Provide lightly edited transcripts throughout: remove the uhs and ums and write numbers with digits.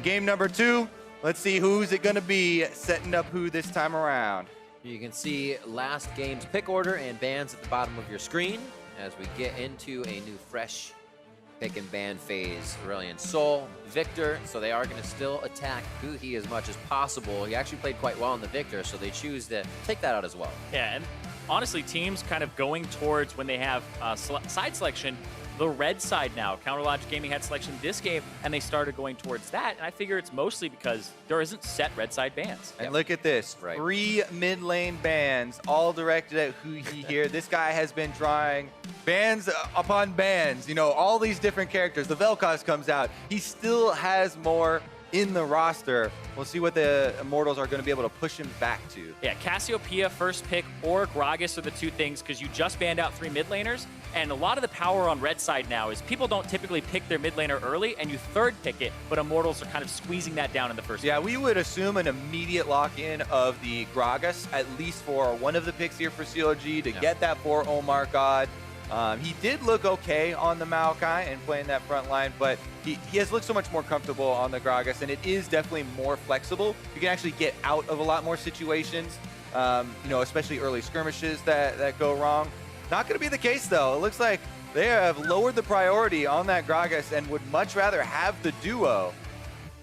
game number 2. Let's see who's it gonna be setting up who this time around. You can see last game's pick order and bans at the bottom of your screen as we get into a new fresh pick and ban phase. Aurelion Sol, Victor, so they are going to still attack Huhi as much as possible. He actually played quite well in the Victor, so they choose to take that out as well. Yeah, and honestly, teams kind of going towards when they have side selection, the red side now. Counterlogic Gaming had selection this game, and they started going towards that. And I figure it's mostly because there isn't set red side bans. And look at this, 3 mid lane bans, all directed at Huhi here. This guy has been drawing bans upon bans, you know, all these different characters. The vel'koz comes out. He still has more in the roster. We'll see what the Immortals are going to be able to push him back to. Yeah, Cassiopeia first pick or Gragas are the two things, because you just banned out 3 mid laners, and a lot of the power on red side now is people don't typically pick their mid laner early, and you third pick it, but Immortals are kind of squeezing that down in the first Yeah, we would assume an immediate lock-in of the Gragas, at least for one of the picks here for CLG to get that for OmarGod. He did look okay on the Maokai and playing that front line, but he has looked so much more comfortable on the Gragas, and it is definitely more flexible. You can actually get out of a lot more situations, you know, especially early skirmishes that go wrong. Not going to be the case, though. It looks like they have lowered the priority on that Gragas and would much rather have the duo.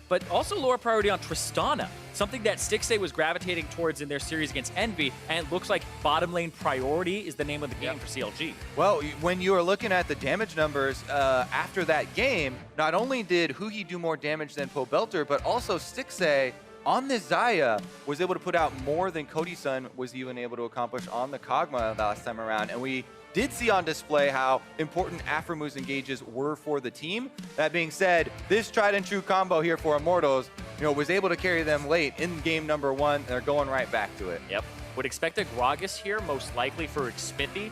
But also lower priority on Tristana, something that Stixxay was gravitating towards in their series against Envy, and it looks like bottom lane priority is the name of the game for CLG. Well, when you are looking at the damage numbers after that game, not only did Huhi do more damage than Pobelter, but also Stixxay on this Xayah was able to put out more than Cody Sun was even able to accomplish on the Kog'Maw last time around. And we did see on display how important Aphromoo's engages were for the team. That being said, this tried and true combo here for Immortals, you know, was able to carry them late in game number 1. They're going right back to it. Yep. Would expect a Gragas here, most likely for Xmithie.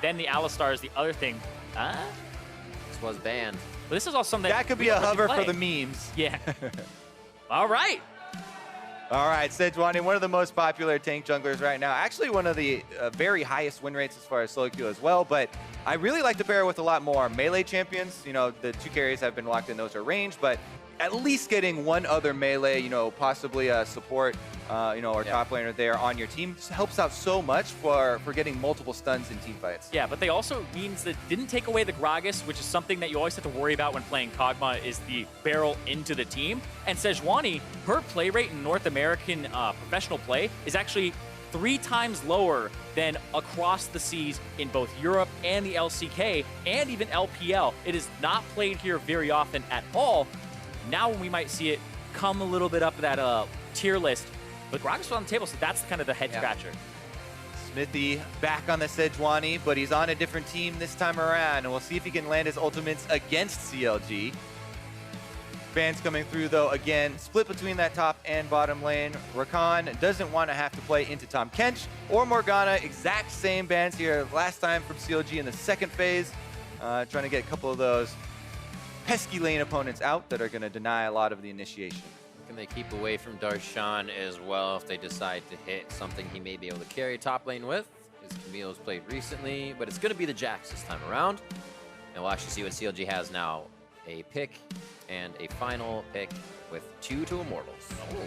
Then the Alistar is the other thing. This was banned. But this is all something that could be a hover for the memes. Yeah. All right. All right, Sejuani, one of the most popular tank junglers right now. Actually, one of the very highest win rates as far as solo queue as well. But I really like to pair with a lot more melee champions. You know, the 2 carries have been locked in; those are ranged. But at least getting one other melee, you know, possibly a support, you know, or top laner there on your team helps out so much for getting multiple stuns in team fights. Yeah, but they also means that didn't take away the Gragas, which is something that you always have to worry about when playing Kog'Maw, is the barrel into the team. And Sejuani, her play rate in North American professional play is actually 3 times lower than across the seas in both Europe and the LCK and even LPL. It is not played here very often at all. Now when we might see it come a little bit up that tier list, but Gragas was on the table, so that's kind of the head scratcher. Xmithie back on the Sejuani, but he's on a different team this time around, and we'll see if he can land his ultimates against CLG. Bans coming through, though, again, split between that top and bottom lane. Rakan doesn't want to have to play into Tahm Kench or Morgana. Exact same bans here last time from CLG in the second phase. Trying to get a couple of those pesky lane opponents out that are going to deny a lot of the initiation. Can they keep away from Darshan as well if they decide to hit something he may be able to carry top lane with? His Camille's played recently, but it's going to be the Jax this time around. And we'll actually see what CLG has now. A pick and a final pick with 2 to Immortals. Oh,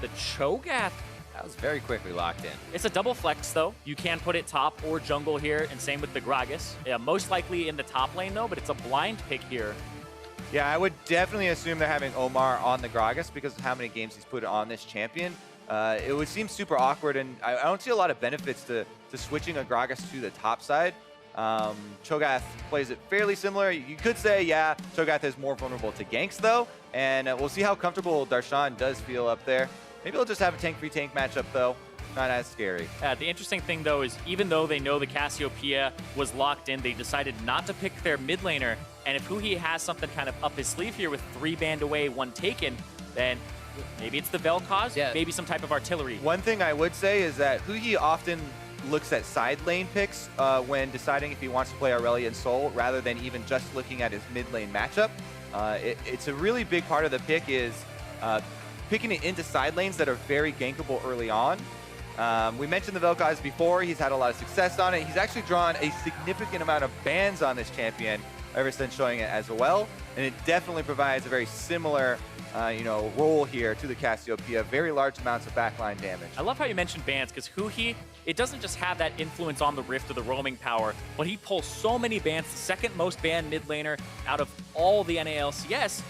the Cho'Gath. That was very quickly locked in. It's a double flex, though. You can put it top or jungle here, and same with the Gragas. Yeah, most likely in the top lane, though, but it's a blind pick here. Yeah, I would definitely assume they're having Omar on the Gragas because of how many games he's put on this champion. It would seem super awkward, and I don't see a lot of benefits to switching a Gragas to the top side. Cho'Gath plays it fairly similar. You could say, yeah, Cho'Gath is more vulnerable to ganks, though, and we'll see how comfortable Darshan does feel up there. Maybe he'll just have a tank-v-tank matchup, though. Not as scary. The interesting thing, though, is even though they know the Cassiopeia was locked in, they decided not to pick their mid laner. And if Huhi has something kind of up his sleeve here with 3 banned away, 1 taken, then maybe it's the vel'koz, maybe some type of artillery. One thing I would say is that Huhi often looks at side lane picks when deciding if he wants to play Aurelion Sol rather than even just looking at his mid lane matchup. It's a really big part of the pick is picking it into side lanes that are very gankable early on. We mentioned the vel'koz before. He's had a lot of success on it. He's actually drawn a significant amount of bans on this champion ever since showing it as well. And it definitely provides a very similar role here to the Cassiopeia. Very large amounts of backline damage. I love how you mentioned bans, because Huhi, it doesn't just have that influence on the Rift or the roaming power, but he pulls so many bans, the second most banned mid laner out of all the NA LCS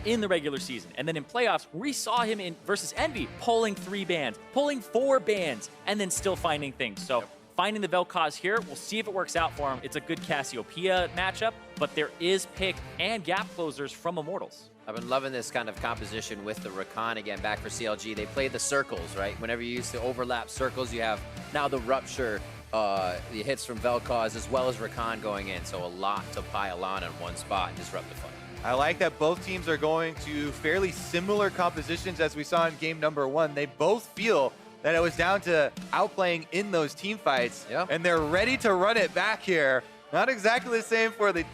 in the regular season. And then in playoffs, we saw him in versus Envy pulling 3 bans, pulling 4 bans, and then still finding things. So finding the vel'koz here, we'll see if it works out for him. It's a good Cassiopeia matchup, but there is pick and gap closers from Immortals. I've been loving this kind of composition with the Rakan again, back for CLG. They play the circles, right? Whenever you used to overlap circles, you have now the rupture, the hits from vel'koz, as well as Rakan going in. So a lot to pile on in one spot and disrupt the fight. I like that both teams are going to fairly similar compositions as we saw in game number 1. They both feel that it was down to outplaying in those team fights, and they're ready to run it back here. Not exactly the same for the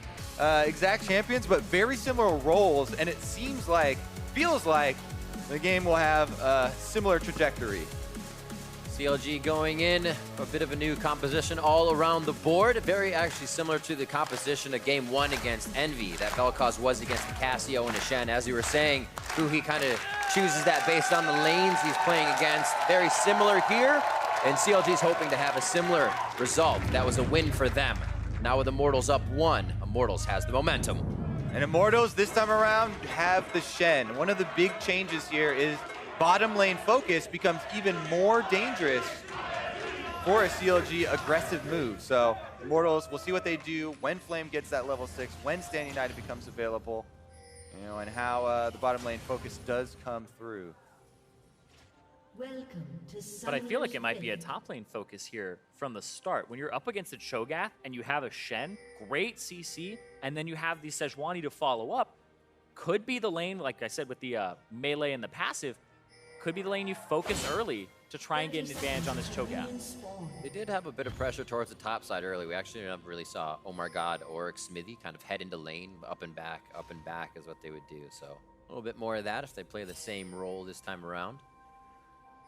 exact champions, but very similar roles, and it feels like the game will have a similar trajectory. CLG going in, a bit of a new composition all around the board. Very actually similar to the composition of game 1 against Envy. That vel'koz was against the Cassio and the Shen. As you were saying, Huhi kind of chooses that based on the lanes he's playing against. Very similar here, and CLG's hoping to have a similar result. That was a win for them. Now with Immortals up 1, Immortals has the momentum. And Immortals this time around have the Shen. One of the big changes here is bottom lane focus becomes even more dangerous for a CLG aggressive move. So Immortals, we'll see what they do when Flame gets that level 6, when Stand United becomes available, and how the bottom lane focus does come through. But I feel like it might be a top lane focus here from the start. When you're up against a Cho'Gath and you have a Shen, great CC, and then you have the Sejuani to follow up, could be the lane, like I said, with the melee and the passive, could be the lane you focus early to try and get an advantage on this Cho'Gath. They did have a bit of pressure towards the top side early. We actually never really saw OmarGod or Xmithie kind of head into lane, up and back is what they would do. So a little bit more of that if they play the same role this time around.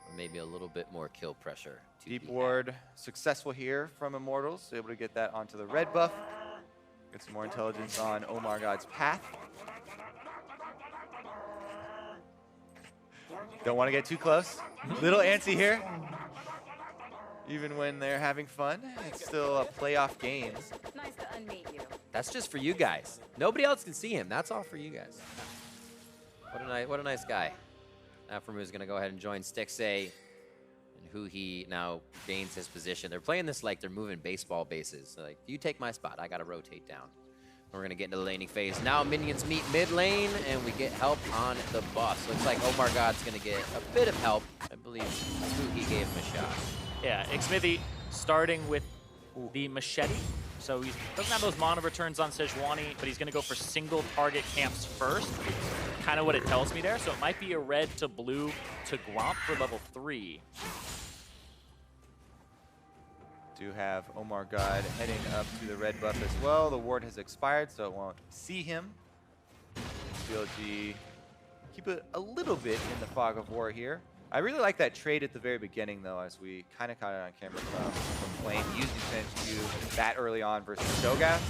Or maybe a little bit more kill pressure. Deep ward successful here from Immortals, able to get that onto the red buff. Get some more intelligence on OmarGod's path. Don't want to get too close. Little antsy here. Even when they're having fun, it's still a playoff game. Nice to unmeet you. That's just for you guys. Nobody else can see him. That's all for you guys. What a nice guy. Aphromoo is going to go ahead and join Stixxay. And Huhi now gains his position. They're playing this like they're moving baseball bases. Like, you take my spot. I got to rotate down. We're going to get into the laning phase. Now minions meet mid lane, and we get help on the bus. Looks like OmarGod's going to get a bit of help. I believe Huhi gave him a shot. Yeah, Xmithie starting with the machete. So he doesn't have those mono returns on Sejuani, but he's going to go for single target camps first. Kind of what it tells me there. So it might be a red to blue to Gromp for level 3. Do have OmarGod heading up to the red buff as well. The ward has expired, so it won't see him. CLG keep it a little bit in the fog of war here. I really like that trade at the very beginning, though, as we kind of caught it on camera from Flame, using Shen to that early on versus Cho'Gath.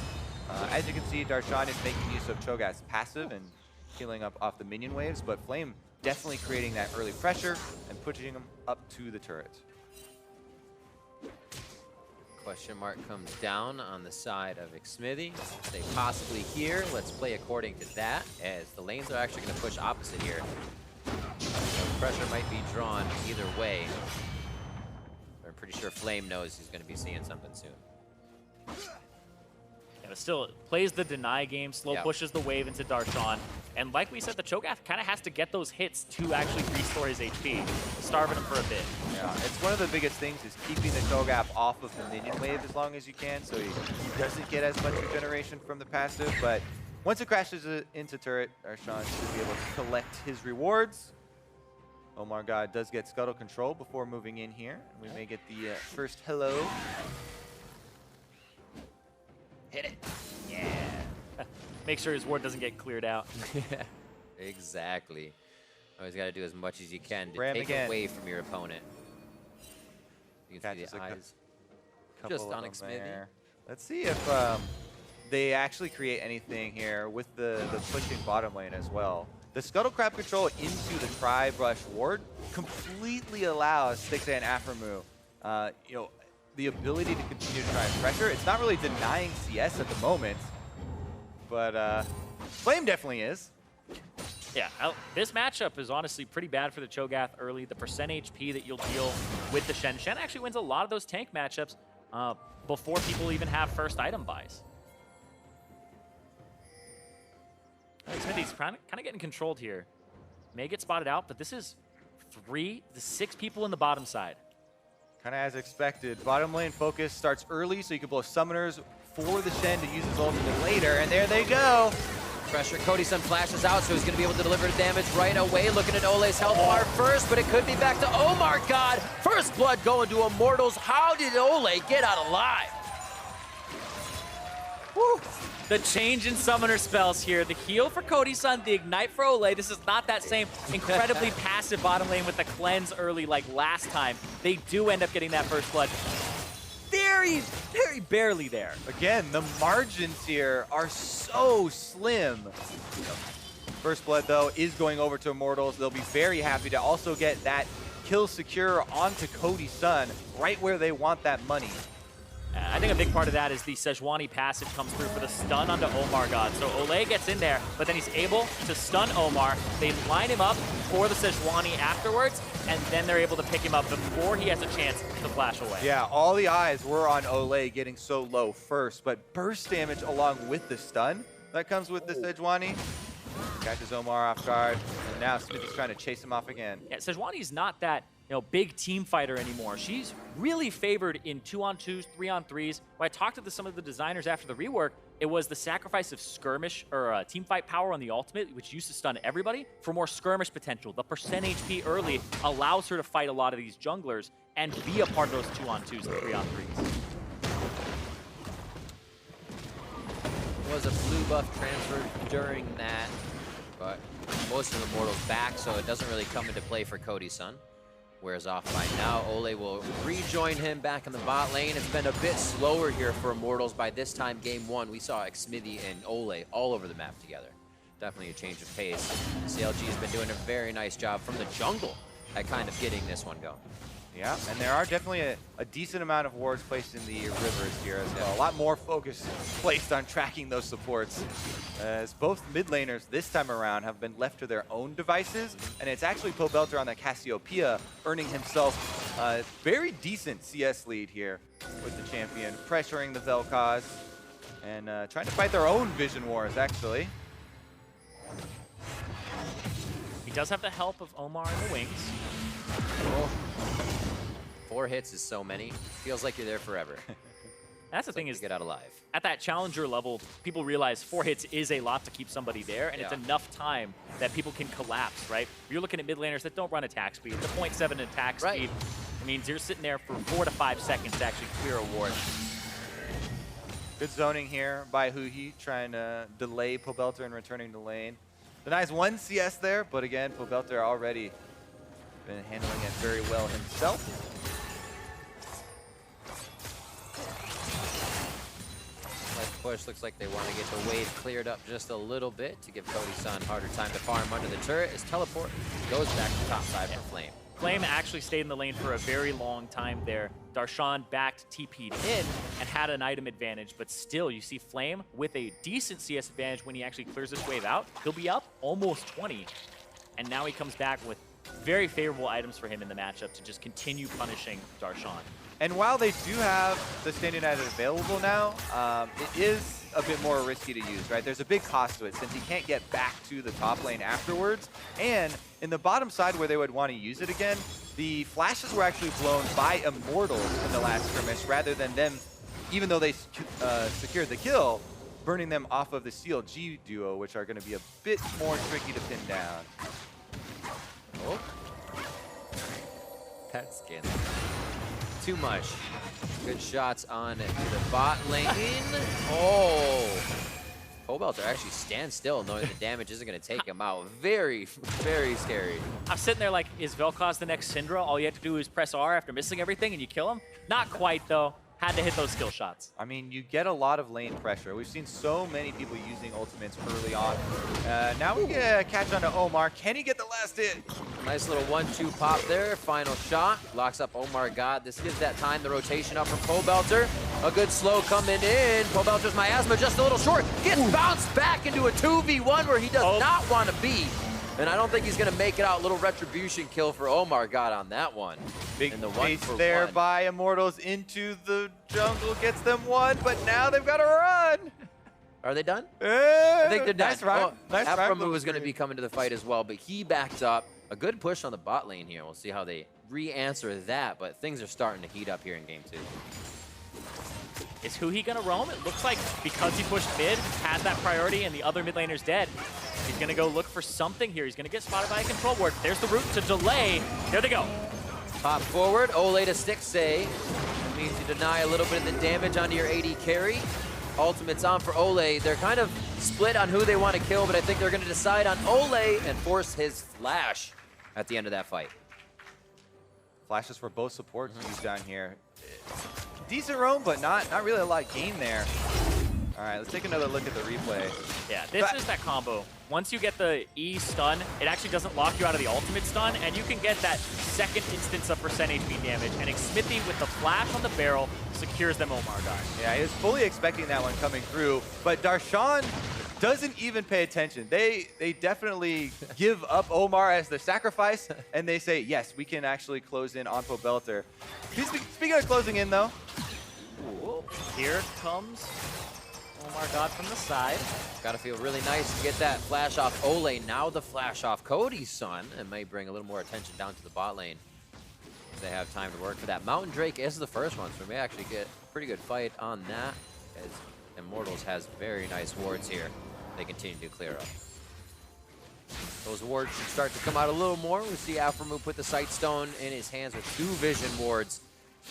As you can see, Darshan is making use of Cho'Gath's passive and healing up off the minion waves, but Flame definitely creating that early pressure and pushing him up to the turret. Question mark comes down on the side of Xmithie. They possibly here. Let's play according to that, as the lanes are actually going to push opposite here. So pressure might be drawn either way. I'm pretty sure Flame knows he's going to be seeing something soon. Yeah, but still, plays the deny game, slow pushes the wave into Darshan. And like we said, the Cho'Gath kind of has to get those hits to actually restore his HP, starving him for a bit. Yeah, it's one of the biggest things is keeping the Cho'Gath off of the minion wave as long as you can, so he doesn't get as much regeneration from the passive. But once it crashes into turret, Darshan should be able to collect his rewards. OmarGod does get scuttle control before moving in here. We may get the first hello. Hit it. Yeah. Make sure his ward doesn't get cleared out. Yeah, exactly. Always got to do as much as you can to Ram take again. away from your opponent. You can see the eyes just on Xmithie. Let's see if they actually create anything here with the pushing bottom lane as well. The Scuttle Crab control into the Tri-Brush ward completely allows Stixxay and Aphromoo, the ability to continue to try and pressure. It's not really denying CS at the moment, but Flame definitely is. Yeah, this matchup is honestly pretty bad for the Cho'Gath early. The percent HP that you'll deal with the Shen. Shen actually wins a lot of those tank matchups before people even have first item buys. Xmithie's kind of getting controlled here. May get spotted out, but this is 3 to 6 people in the bottom side. Kind of as expected. Bottom lane focus starts early, so you can blow summoners for the Shen to use his ultimate later, and there they go. Pressure. Cody Sun flashes out, so he's going to be able to deliver damage right away. Looking at Olleh's health bar first, but it could be back to OmarGod. First blood going to Immortals. How did Olleh get out alive? Woo. The change in summoner spells here. The heal for Cody Sun, the ignite for Olleh. This is not that same incredibly passive bottom lane with the cleanse early like last time. They do end up getting that first blood. Very, very barely there. Again, the margins here are so slim. First blood, though, is going over to Immortals. They'll be very happy to also get that kill secure onto Cody Sun, right where they want that money. I think a big part of that is the Sejuani passive comes through for the stun onto OmarGod. So Olleh gets in there, but then he's able to stun Omar. They line him up for the Sejuani afterwards, and then they're able to pick him up before he has a chance to flash away. Yeah, all the eyes were on Olleh getting so low first, but burst damage along with the stun that comes with the Sejuani catches Omar off guard, and now Xmithie's trying to chase him off again. Yeah, Sejuani's not that big team fighter anymore. She's really favored in 2-on-2s, 3-on-3s. When I talked to some of the designers after the rework, it was the sacrifice of skirmish or team fight power on the ultimate, which used to stun everybody, for more skirmish potential. The percent HP early allows her to fight a lot of these junglers and be a part of those 2-on-2s and 3-on-3s. Was a blue buff transferred during that, but most of the Immortals back, so it doesn't really come into play for Cody Sun. Wears off by now. Olleh will rejoin him back in the bot lane. It's been a bit slower here for Immortals. By this time, game 1, we saw Xmithie and Olleh all over the map together. Definitely a change of pace. CLG has been doing a very nice job from the jungle at kind of getting this one going. Yeah, and there are definitely a decent amount of wards placed in the rivers here as well. A lot more focus placed on tracking those supports, as both mid laners this time around have been left to their own devices, and it's actually Pobelter on the Cassiopeia earning himself a very decent CS lead here with the champion, pressuring the vel'koz and trying to fight their own vision wars, actually. He does have the help of Omar in the wings. Oh. 4 hits is so many. Feels like you're there forever. That's the thing, is is get out alive. At that challenger level, people realize 4 hits is a lot to keep somebody there, and it's enough time that people can collapse, right? You're looking at mid laners that don't run attack speed. The 0.7 attack speed means you're sitting there for 4 to 5 seconds to actually clear a ward. Good zoning here by Huhi, trying to delay Pobelter and returning to lane. The nice 1 CS there, but again, Pobelter already been handling it very well himself. Push looks like they want to get the wave cleared up just a little bit to give Cody Sun harder time to farm under the turret. His teleport goes back to top side for Flame. Flame actually stayed in the lane for a very long time there. Darshan backed TP'd in and had an item advantage, but still you see Flame with a decent CS advantage when he actually clears this wave out. He'll be up almost 20, and now he comes back with very favorable items for him in the matchup to just continue punishing Darshan. And while they do have the standing item available now, it is a bit more risky to use, right? There's a big cost to it since he can't get back to the top lane afterwards. And in the bottom side where they would want to use it again, the flashes were actually blown by Immortals in the last skirmish rather than them, even though they secured the kill, burning them off of the CLG duo, which are going to be a bit more tricky to pin down. Oh. Pet skin. Too much. Good shots on to the bot lane. Oh! Pobelter actually stands still knowing the damage isn't going to take him out. Very, very scary. I'm sitting there like, is vel'koz the next Syndra? All you have to do is press R after missing everything and you kill him? Not quite, though. had to hit those skill shots. I mean, you get a lot of lane pressure. We've seen so many people using ultimates early on. Now we get a catch onto Omar. Can he get the last hit? Nice little 1-2 pop there. Final shot. Locks up OmarGod. This gives that time the rotation up from Pobelter. A good slow coming in. Pobelter's miasma just a little short. Gets bounced back into a 2v1 where he does not want to be. And I don't think he's going to make it out. Little retribution kill for OmarGod on that one. Big and the face there by Immortals into the jungle. Gets them one, but now they've got to run. Are they done? I think they're done. Nice rhyme. Nice Aphromoo was going to be coming to the fight as well, but he backed up. A good push on the bot lane here. We'll see how they re-answer that, but things are starting to heat up here in game 2. Is Huhi gonna roam? It looks like because he pushed mid, has that priority, and the other mid laner's dead. He's gonna go look for something here. He's gonna get spotted by a control ward. There's the route to delay. There they go. Pop forward, Olleh to Stixxay. That means you deny a little bit of the damage onto your AD carry. Ultimate's on for Olleh. They're kind of split on who they want to kill, but I think they're gonna decide on Olleh and force his flash at the end of that fight. Flashes for both supports used down here. Decent roam, but not really a lot of gain there. All right, let's take another look at the replay. Yeah, this is that combo. Once you get the E stun, it actually doesn't lock you out of the ultimate stun, and you can get that second instance of % HP damage. And Xmithie with the flash on the barrel secures them OmarGod. Yeah, he was fully expecting that one coming through, but Darshan doesn't even pay attention. They definitely give up Omar as the sacrifice, and they say, yes, we can actually close in on Pobelter. Speaking of closing in, though. Ooh, here comes OmarGod from the side. Gotta feel really nice to get that flash off Olleh. Now the flash off Cody Sun, and may bring a little more attention down to the bot lane. They have time to work for that. Mountain Drake is the first one, so we may actually get a pretty good fight on that, as Immortals has very nice wards here. They continue to clear up. Those wards should start to come out a little more. We see Aphromoo put the Sight Stone in his hands with 2 vision wards.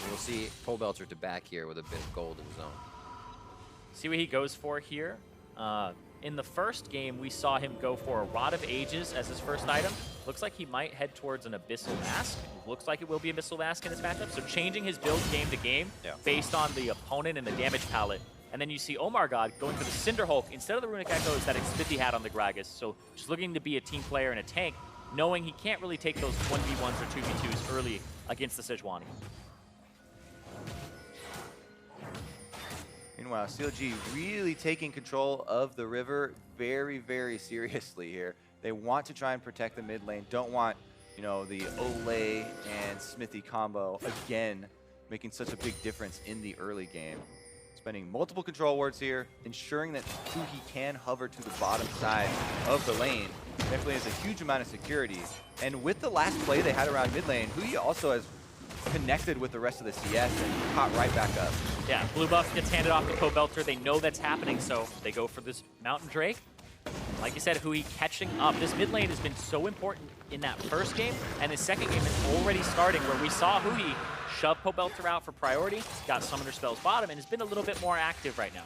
And we'll see Pobelter to back here with a bit of gold in his own. See what he goes for here. In the first game, we saw him go for a Rod of Ages as his first item. Looks like he might head towards an Abyssal Mask. Looks like it will be Abyssal Mask in this matchup. So changing his build game to game based on the opponent and the damage palette. And then you see OmarGod going for the Cinder Hulk instead of the Runic Echoes that Xmithie had on the Gragas. So just looking to be a team player and a tank, knowing he can't really take those 1v1s or 2v2s early against the Sejuani. Meanwhile, CLG really taking control of the river very, very seriously here. They want to try and protect the mid lane. Don't want, you know, the Olleh and Xmithie combo again making such a big difference in the early game. Spending multiple control wards here, ensuring that Huhi can hover to the bottom side of the lane. Definitely has a huge amount of security. And with the last play they had around mid lane, Huhi also has connected with the rest of the CS and caught right back up. Yeah, blue buff gets handed off to Pobelter. They know that's happening, so they go for this Mountain Drake. Like you said, Huhi catching up. This mid lane has been so important in that first game, and the second game is already starting where we saw Huhi shove Pobelter out for priority, got Summoner Spells bottom, and has been a little bit more active right now.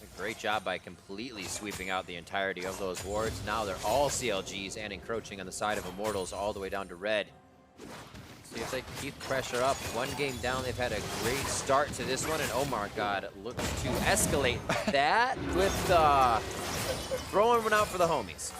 A great job by completely sweeping out the entirety of those wards. Now they're all CLGs and encroaching on the side of Immortals all the way down to red. See if they can keep pressure up. One game down, they've had a great start to this one, and OmarGod looks to escalate that with throwing one out for the homies.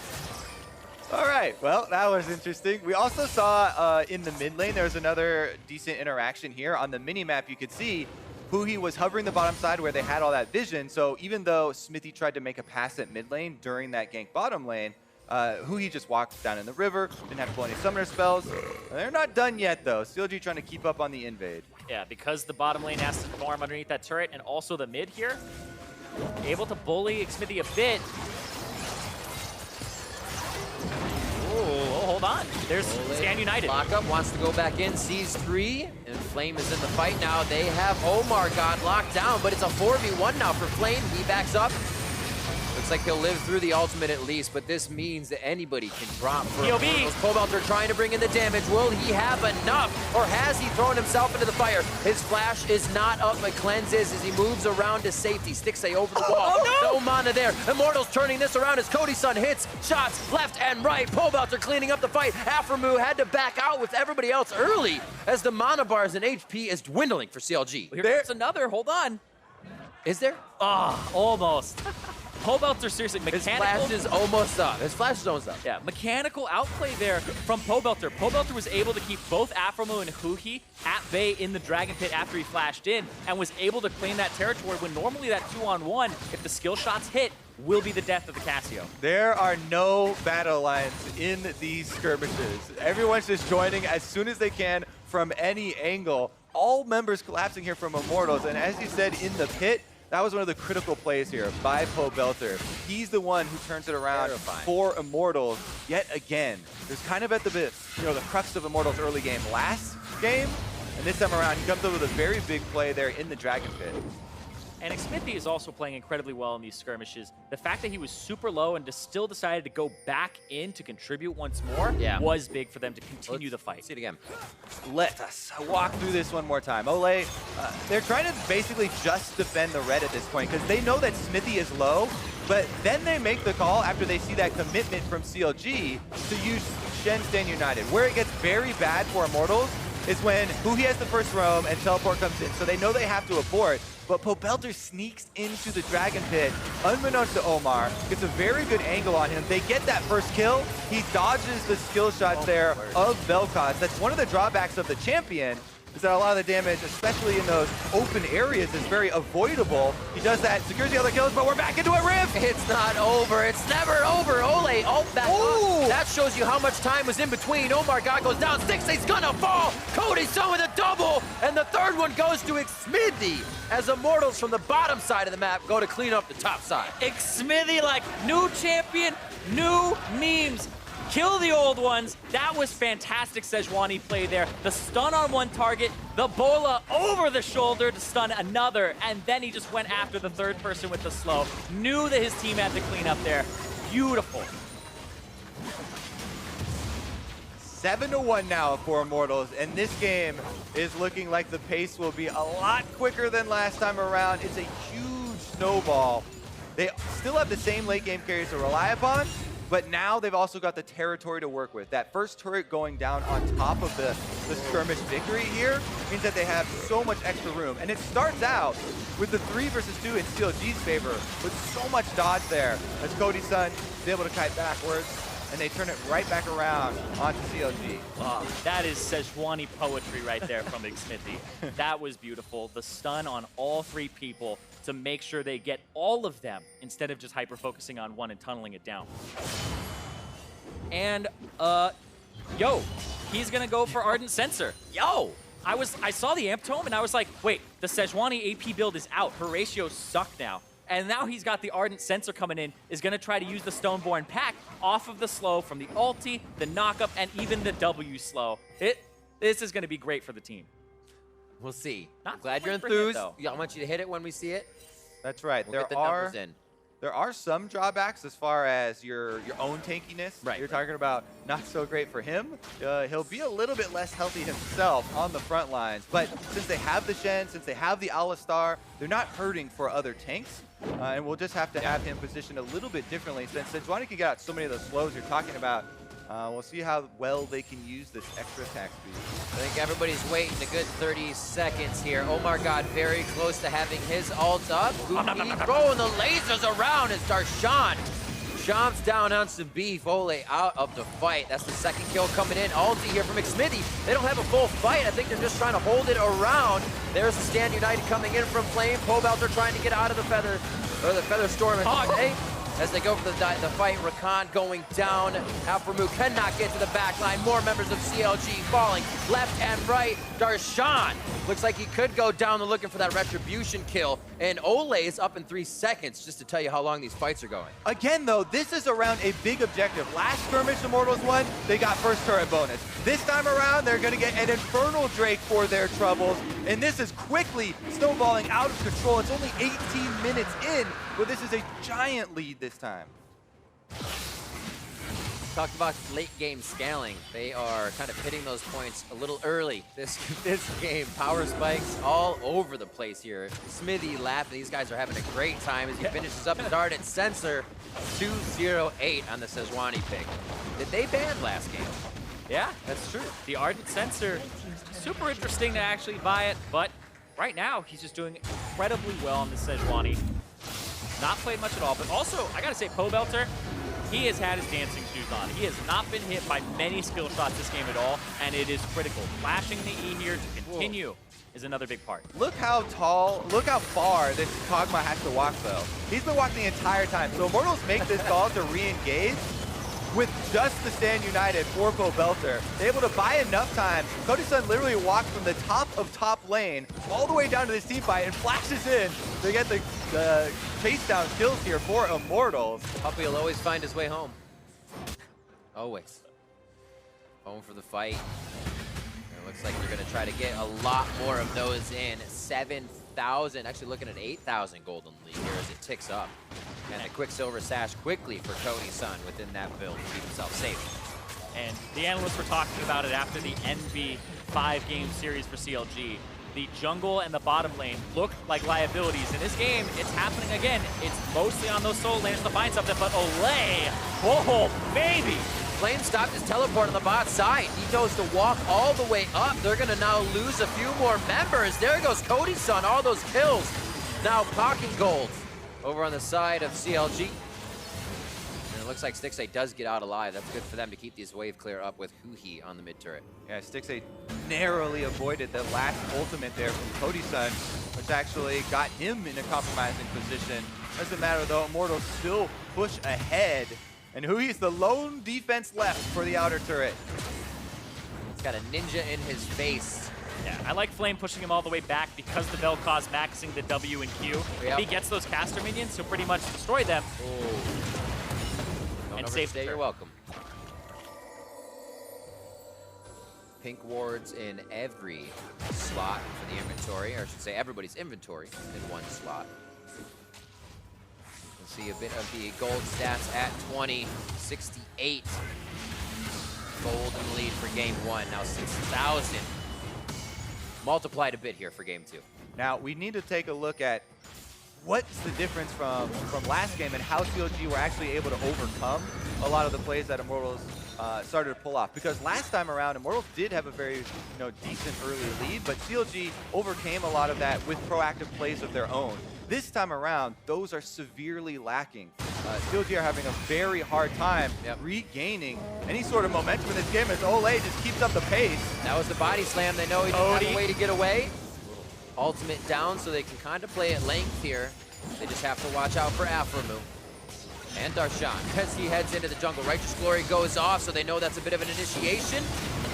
All right, well, that was interesting. We also saw in the mid lane, there was another decent interaction here. On the mini-map, you could see Huhi was hovering the bottom side where they had all that vision. So even though Xmithie tried to make a pass at mid lane during that gank bottom lane, Huhi just walked down in the river, didn't have to pull any summoner spells. They're not done yet, though. CLG trying to keep up on the invade. Yeah, because the bottom lane has to farm underneath that turret, and also the mid here, able to bully Xmithie a bit. Oh, hold on. There's Scan United. Lockup wants to go back in, sees 3, and Flame is in the fight now. They have OmarGod locked down, but it's a 4v1 now for Flame. He backs up. Looks like he'll live through the ultimate at least, but this means that anybody can drop for POV. Pobelter trying to bring in the damage. Will he have enough, or has he thrown himself into the fire? His flash is not up, but cleanses as he moves around to safety. Stixxay over the wall. No mana there. Immortals turning this around as Cody Sun hits shots left and right. Pobelter cleaning up the fight. Aphromoo had to back out with everybody else early as the mana bars and HP is dwindling for CLG. There's another. Hold on. Is there? Ah, almost. Pobelter, seriously, His mechanical. flash is almost up. His flash is almost up. Yeah, mechanical outplay there from Pobelter. Pobelter was able to keep both Aphromoo and Huhi at bay in the Dragon Pit after he flashed in, and was able to claim that territory when normally that 2-on-1, if the skill shots hit, will be the death of the Cassio. There are no battle lines in these skirmishes. Everyone's just joining as soon as they can from any angle. All members collapsing here from Immortals, and as you said, in the pit, that was one of the critical plays here by Pobelter. He's the one who turns it around for Immortals yet again. There's kind of at the crux of Immortals' early game last game, and this time around he comes up with a very big play there in the Dragon Pit. And Xmithie is also playing incredibly well in these skirmishes. The fact that he was super low and still decided to go back in to contribute once more was big for them to continue the fight. See it again. Let us walk through this one more time. Olleh, they're trying to basically just defend the red at this point because they know that Xmithie is low, but then they make the call after they see that commitment from CLG to use Shen Stand United. Where it gets very bad for Immortals is when Huhi has the first roam and teleport comes in, so they know they have to abort. But Pobelter sneaks into the Dragon Pit, unbeknownst to Omar, gets a very good angle on him. They get that first kill. He dodges the skill shots there of vel'koz. That's one of the drawbacks of the champion, is that a lot of the damage, especially in those open areas, is very avoidable. He does that, secures the other kills, but we're back into a rift! It's not over. It's never over. Olleh, that shows you how much time was in between. OmarGod goes down. Stixxay's gonna fall. Cody Sun with a double. And the third one goes to Xmithie as Immortals from the bottom side of the map go to clean up the top side. Xmithie, like, new champion, new memes. Kill the old ones. That was fantastic Sejuani play there. The stun on one target, the bola over the shoulder to stun another, and then he just went after the third person with the slow. Knew that his team had to clean up there. Beautiful. 7-1 now for Immortals, and this game is looking like the pace will be a lot quicker than last time around. It's a huge snowball. They still have the same late game carries to rely upon, but now they've also got the territory to work with. That first turret going down on top of the skirmish victory here means that they have so much extra room. And it starts out with the 3 versus 2 in CLG's favor with so much dodge there as Cody Sun is able to kite backwards, and they turn it right back around onto CLG. Oh, that is Sejuani poetry right there from Xmithie. That was beautiful. The stun on all 3 people to make sure they get all of them instead of just hyper-focusing on one and tunneling it down. And, yo, he's gonna go for Ardent Sensor. Yo! I saw the Amp Tome and I was like, wait, the Sejuani AP build is out. Her ratios suck now. And now he's got the Ardent Sensor coming in, is gonna try to use the Stoneborn pack off of the slow from the ulti, the knockup, and even the W slow. This is gonna be great for the team. We'll see. Not Glad you're quite for him, enthused. though. I want you to hit it when we see it. That's right. We'll get the numbers in. There are some drawbacks as far as your own tankiness. Right. You're talking about not so great for him. He'll be a little bit less healthy himself on the front lines. But since they have the Shen, since they have the Alistar, they're not hurting for other tanks. And we'll just have to have him positioned a little bit differently. Since Sejuani can get out so many of those slows you're talking about, we'll see how well they can use this extra attack speed. I think everybody's waiting a good 30 seconds here. OmarGod very close to having his ult up. Huhi throwing the lasers around as Darshan jumps down on some beef. Olleh out of the fight. That's the second kill coming in. Ulti here from Xmithie. They don't have a full fight. I think they're just trying to hold it around. There's the Stand United coming in from Flame. Pobelter trying to get out of the Feather Storm. As they go for the fight, Rakan going down. Aphromoo cannot get to the back line. More members of CLG falling left and right. Darshan looks like he could go down looking for that retribution kill. And Olleh is up in 3 seconds, just to tell you how long these fights are going. Again, though, this is around a big objective. Last skirmish Immortals won, they got first turret bonus. This time around, they're going to get an Infernal Drake for their troubles, and this is quickly snowballing out of control. It's only 18 minutes in, but this is a giant lead this time. Talked about late game scaling. They are kind of hitting those points a little early this game. Power spikes all over the place here. Xmithie laughing. These guys are having a great time as he finishes up his Ardent Sensor. 208 on the Sejuani pick. Did they ban last game? Yeah, that's true. The Ardent Sensor, super interesting to actually buy it, but right now he's just doing incredibly well on the Sejuani. Not played much at all, but also, I gotta say, Pobelter, he has had his dancing shoes on. He has not been hit by many skill shots this game at all, and it is critical. Flashing the E here to continue is another big part. Look how tall, look how far this Kog'Maw has to walk, though. He's been walking the entire time. So Immortals make this call to re-engage with just the stand united for Pobelter. They're able to buy enough time. Cody Sun literally walked from the top of top lane all the way down to this team fight and flashes in to get the chase down kills here for Immortals. Puppy will always find his way home. Always. Home for the fight. It looks like they're going to try to get a lot more of those in. 7,000, actually looking at 8,000 golden lead here as it ticks up. And a Quicksilver Sash quickly for Cody Sun within that build to keep himself safe. And the analysts were talking about it after the NB 5-game series for CLG. The jungle and the bottom lane looked like liabilities. In this game, it's happening again. It's mostly on those solo lanes to find something, but Olleh, oh, baby! Flame stopped his teleport on the bot side. He chose to walk all the way up. They're going to now lose a few more members. There goes Cody Sun, all those kills. Now pocket gold over on the side of CLG. And it looks like Stixxay does get out alive. That's good for them to keep these wave clear up with Huhi on the mid turret. Yeah, Stixxay narrowly avoided the last ultimate there from Cody Sun, which actually got him in a compromising position. Doesn't matter though, Immortals still push ahead. And Huhi's the lone defense left for the outer turret. He's got a ninja in his face. Yeah, I like Flame pushing him all the way back because the vel'koz maxing the W and Q. If he gets those caster minions, he'll pretty much destroy them. And save the turret. You're welcome. Pink wards in every slot for the inventory, or I should say everybody's inventory in one slot. We'll see a bit of the gold stats at 20, 68. Golden lead for game one, now 6,000. Multiplied a bit here for game two. Now, we need to take a look at what's the difference from last game and how CLG were actually able to overcome a lot of the plays that Immortals started to pull off. Because last time around, Immortals did have a very decent early lead, but CLG overcame a lot of that with proactive plays of their own. This time around, those are severely lacking. CLG are having a very hard time regaining any sort of momentum in this game as Olleh just keeps up the pace. That was the body slam. They know he didn't have a way to get away. Ultimate down, so they can kind of play at length here. They just have to watch out for Aphromoo. And Darshan, as he heads into the jungle. Righteous Glory goes off, so they know that's a bit of an initiation.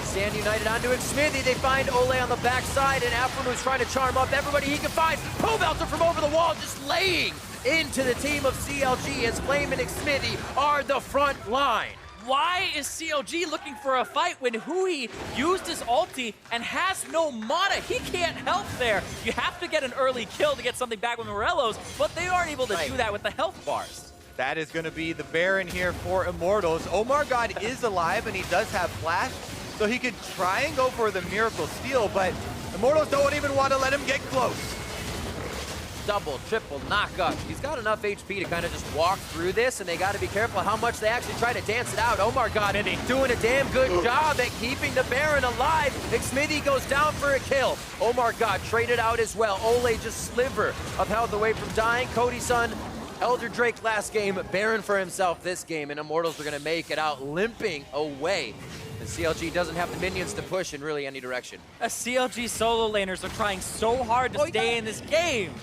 Stand united onto Xmithie. They find Olleh on the backside, and Aphromoo's trying to charm up everybody he can find. Pobelter from over the wall, just laying into the team of CLG as Flame and Xmithie are the front line. Why is CLG looking for a fight when Huhi used his ulti and has no mana? He can't help there. You have to get an early kill to get something back with Morellos, but they aren't able to do that with the health bars. That is going to be the Baron here for Immortals. OmarGod is alive, and he does have flash, so he could try and go for the Miracle Steal, but Immortals don't even want to let him get close. Double, triple, knockup. He's got enough HP to kind of just walk through this, and they got to be careful how much they actually try to dance it out. OmarGod doing a damn good job at keeping the Baron alive. Xmithie goes down for a kill. OmarGod traded out as well. Olleh just sliver of health away from dying. Cody Sun, Elder Drake last game, Baron for himself this game, and Immortals are going to make it out limping away. The CLG doesn't have the minions to push in really any direction. CLG solo laners are trying so hard to stay in this game.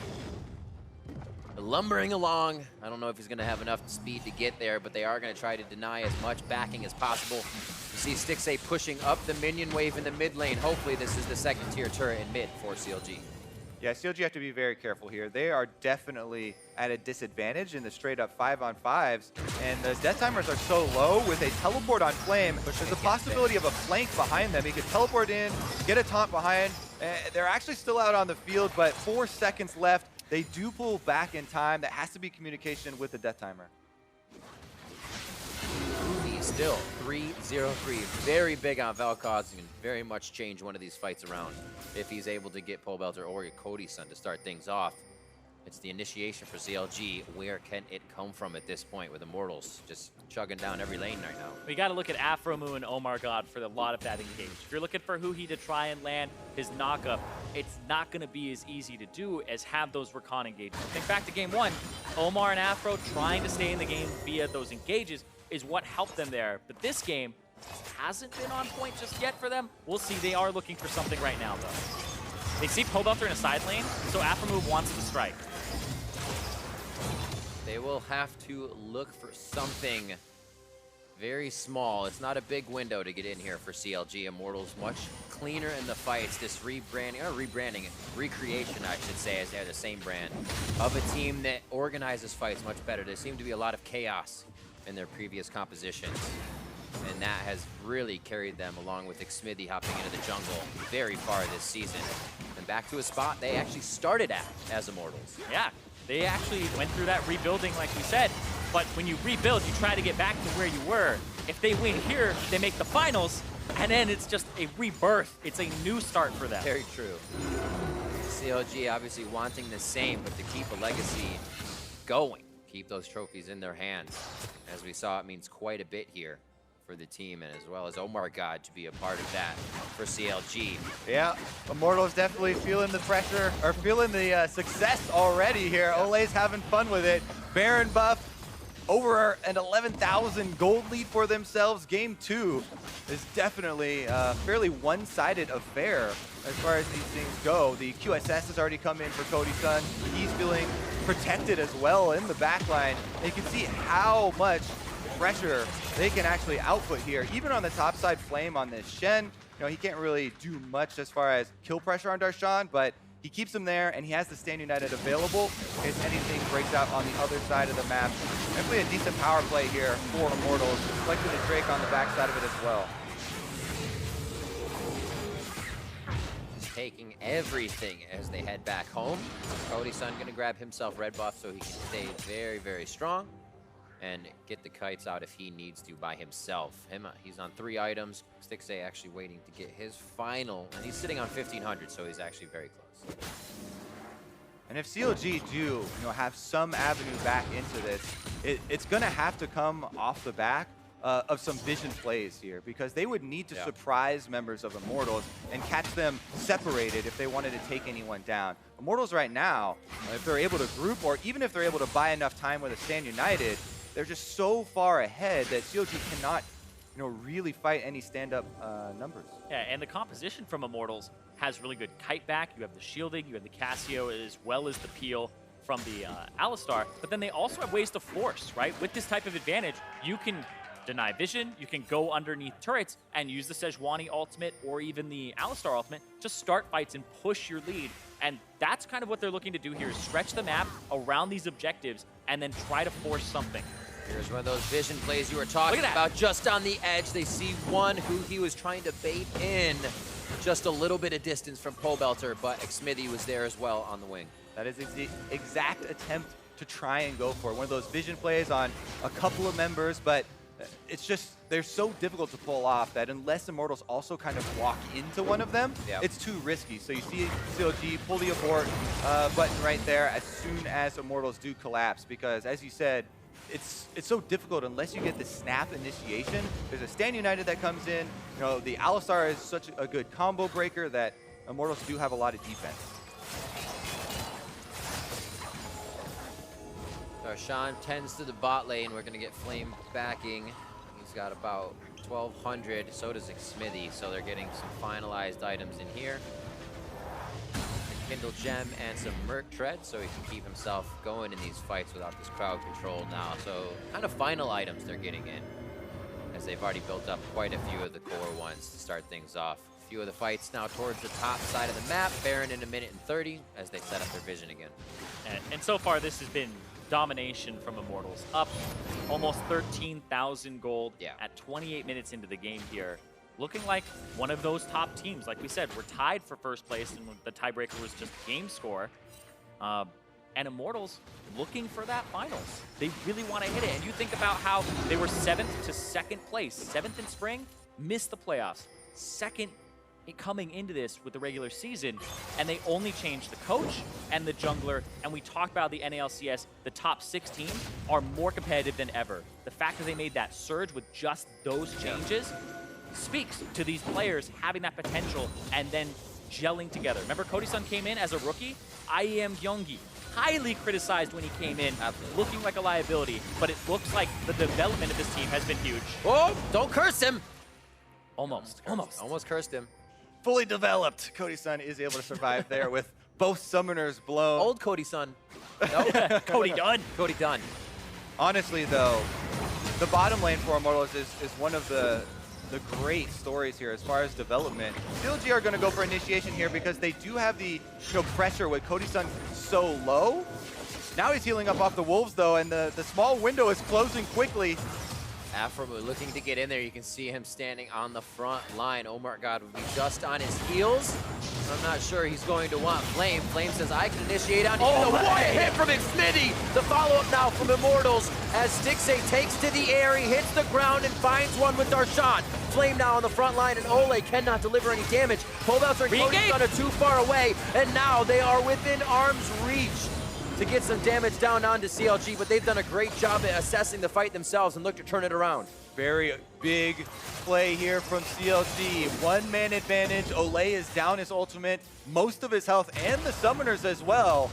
Lumbering along. I don't know if he's going to have enough speed to get there, but they are going to try to deny as much backing as possible. You see Stixxay pushing up the minion wave in the mid lane. Hopefully this is the second tier turret in mid for CLG. Yeah, CLG have to be very careful here. They are definitely at a disadvantage in the straight-up 5-on-5s, and the death timers are so low. With a teleport on Flame, there's a possibility of a flank behind them. He could teleport in, get a taunt behind. They're actually still out on the field, but 4 seconds left. They do pull back in time. That has to be communication with the death timer. He's still 3-0-3. Very big on vel'koz. He can very much change one of these fights around if he's able to get Pobelter or get Cody Sun to start things off. It's the initiation for CLG. Where can it come from at this point with Immortals just chugging down every lane right now? We got to look at Aphromoo and OmarGod for a lot of that engage. If you're looking for Huhi to try and land his knockup, it's not going to be as easy to do as have those Rakan engages. Think back to game 1. Omar and Aphro trying to stay in the game via those engages is what helped them there. But this game hasn't been on point just yet for them. We'll see. They are looking for something right now, though. They see Pobelter in a side lane, so Aphromoo wants to strike. They will have to look for something very small. It's not a big window to get in here for CLG. Immortals much cleaner in the fights. This recreation, I should say, as they're the same brand of a team that organizes fights much better. There seemed to be a lot of chaos in their previous compositions, and that has really carried them, along with Xmithie hopping into the jungle very far this season. And back to a spot they actually started at as Immortals. Yeah. They actually went through that rebuilding, like we said, but when you rebuild, you try to get back to where you were. If they win here, they make the finals, and then it's just a rebirth. It's a new start for them. Very true. CLG obviously wanting the same, but to keep a legacy going, keep those trophies in their hands. As we saw, it means quite a bit here for the team, and as well as OmarGod to be a part of that for CLG. Yeah, Immortals definitely feeling the pressure, or feeling the success already here. Yeah. Olleh's having fun with it. Baron buff, over an 11,000 gold lead for themselves. Game 2 is definitely a fairly one-sided affair as far as these things go. The QSS has already come in for Cody Sun. He's feeling protected as well in the backline. And you can see how much pressure they can actually output here. Even on the top side Flame on this Shen, you know, he can't really do much as far as kill pressure on Darshan, but he keeps him there, and he has the Stand United available in case anything breaks out on the other side of the map. Definitely a decent power play here for Immortals, reflecting the Drake on the backside of it as well. Just taking everything as they head back home. Cody Sun gonna grab himself red buff so he can stay very, very strong and get the kites out if he needs to by himself. He's on 3 items. Stixxay actually waiting to get his final, and he's sitting on 1,500, so he's actually very close. And if CLG do, have some avenue back into this, it's going to have to come off the back of some vision plays here, because they would need to surprise members of Immortals and catch them separated if they wanted to take anyone down. Immortals right now, if they're able to group, or even if they're able to buy enough time with a Stand United, they're just so far ahead that CLG cannot, really fight any stand-up numbers. Yeah, and the composition from Immortals has really good kite back. You have the shielding, you have the Cassio, as well as the peel from the Alistar. But then they also have ways to force, right? With this type of advantage, you can deny vision, you can go underneath turrets and use the Sejuani ultimate or even the Alistar ultimate to start fights and push your lead. And that's kind of what they're looking to do here, is stretch the map around these objectives and then try to force something. Here's one of those vision plays you were talking about, just on the edge. They see one who he was trying to bait in just a little bit of distance from Pobelter, but Xmithie was there as well on the wing. That is the exact attempt to try and go for it. One of those vision plays on a couple of members, but it's just, they're so difficult to pull off that unless Immortals also kind of walk into one of them, it's too risky. So you see CLG pull the abort button right there as soon as Immortals do collapse, because as you said, it's so difficult unless you get the snap initiation. There's a Stand United that comes in. The Alistar is such a good combo breaker that Immortals do have a lot of defense. Darshan tends to the bot lane. We're going to get Flame backing. He's got about 1,200. So does Xmithie. So they're getting some finalized items in here. Kindle Gem and some Merc Tread, so he can keep himself going in these fights without this crowd control now. So kind of final items they're getting in, as they've already built up quite a few of the core ones to start things off. few of the fights now towards the top side of the map. Baron in 1:30 as they set up their vision again. And so far, this has been domination from Immortals. Up almost 13,000 gold at 28 minutes into the game here. Looking like one of those top teams. Like we said, we're tied for first place, and the tiebreaker was just game score. And Immortals looking for that finals. They really want to hit it. And you think about how they were 7th to 2nd place. 7th in spring, missed the playoffs. 2nd coming into this with the regular season, and they only changed the coach and the jungler. And we talked about the NA LCS, the top 6 teams are more competitive than ever. The fact that they made that surge with just those changes speaks to these players having that potential and then gelling together. Remember, Cody Sun came in as a rookie? IM Yongi, highly criticized when he came in, looking like a liability, but it looks like the development of this team has been huge. Oh, don't curse him! Almost cursed him. Fully developed. Cody Sun is able to survive there with both summoners blown. Old Cody Sun. Nope. Cody Dunn. Cody Dunn. Honestly, though, the bottom lane for Immortals is one of the great stories here as far as development. CLG are going to go for initiation here because they do have the pressure with Cody Sun so low. Now he's healing up off the Wolves, though, and the small window is closing quickly. Aphromoo looking to get in there. You can see him standing on the front line. OmarGod would be just on his heels. I'm not sure he's going to want Flame. Flame says, I can initiate on you. Oh, what a hit from Xmithie! The follow-up now from Immortals as Stixxay takes to the air. He hits the ground and finds one with Darshan. Flame now on the front line, and Olleh cannot deliver any damage. Pobelter and Cody Sun are too far away, and now they are within arm's reach to get some damage down onto CLG, but they've done a great job at assessing the fight themselves and look to turn it around. Very big play here from CLG. One-man advantage. Olleh is down his ultimate, most of his health, and the summoners as well.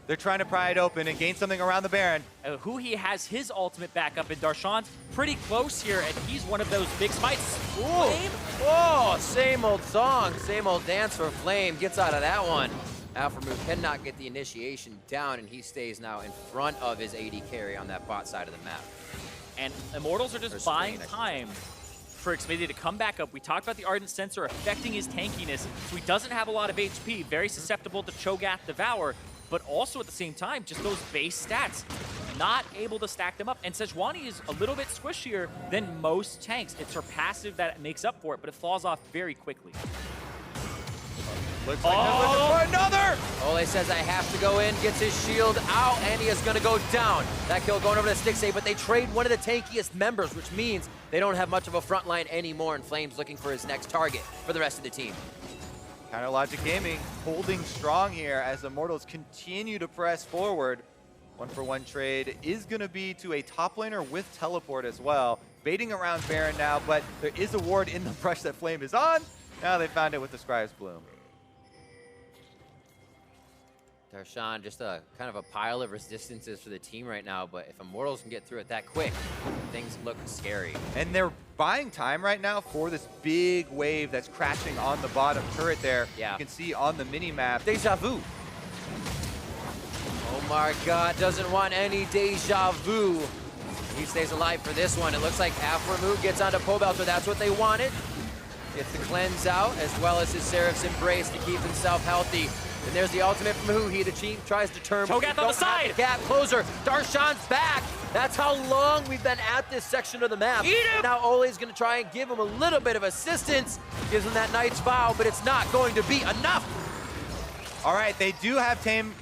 They're trying to pry it open and gain something around the Baron. Huhi has his ultimate back up, and Darshan's pretty close here, and he's one of those big smites. Flame? Oh, same old song, same old dance for Flame. Gets out of that one. Aphromoo cannot get the initiation down, and he stays now in front of his AD carry on that bot side of the map. And Immortals are just buying time for Xmithie to come back up. We talked about the Ardent Sensor affecting his tankiness, so he doesn't have a lot of HP, very susceptible to Cho'Gath Devour, but also at the same time, just those base stats, not able to stack them up. And Sejuani is a little bit squishier than most tanks. It's her passive that makes up for it, but it falls off very quickly. Looks like they're looking for another! Olleh says, I have to go in, gets his shield out, and he is going to go down. That kill going over to Stixxay, but they trade one of the tankiest members, which means they don't have much of a front line anymore, and Flame's looking for his next target for the rest of the team. Counter Logic Gaming holding strong here as Immortals continue to press forward. 1-for-1 trade is going to be to a top laner with teleport as well. Baiting around Baron now, but there is a ward in the brush that Flame is on. Now they found it with the Scry's Bloom. Darshan, just a kind of a pile of resistances for the team right now, but if Immortals can get through it that quick, things look scary. And they're buying time right now for this big wave that's crashing on the bottom turret there. Yeah. You can see on the mini-map. Deja vu. OmarGod doesn't want any deja vu. He stays alive for this one. It looks like Aphromoo gets onto Pobelter. That's what they wanted. Gets the cleanse out, as well as his Seraph's Embrace to keep himself healthy. And there's the ultimate from Huhi. The team tries to turn. Cho'Gath on the side. Gap closer. Darshan's back. That's how long we've been at this section of the map. Now Olleh's going to try and give him a little bit of assistance. Gives him that Knight's Vow, but it's not going to be enough. All right, they do have Tame.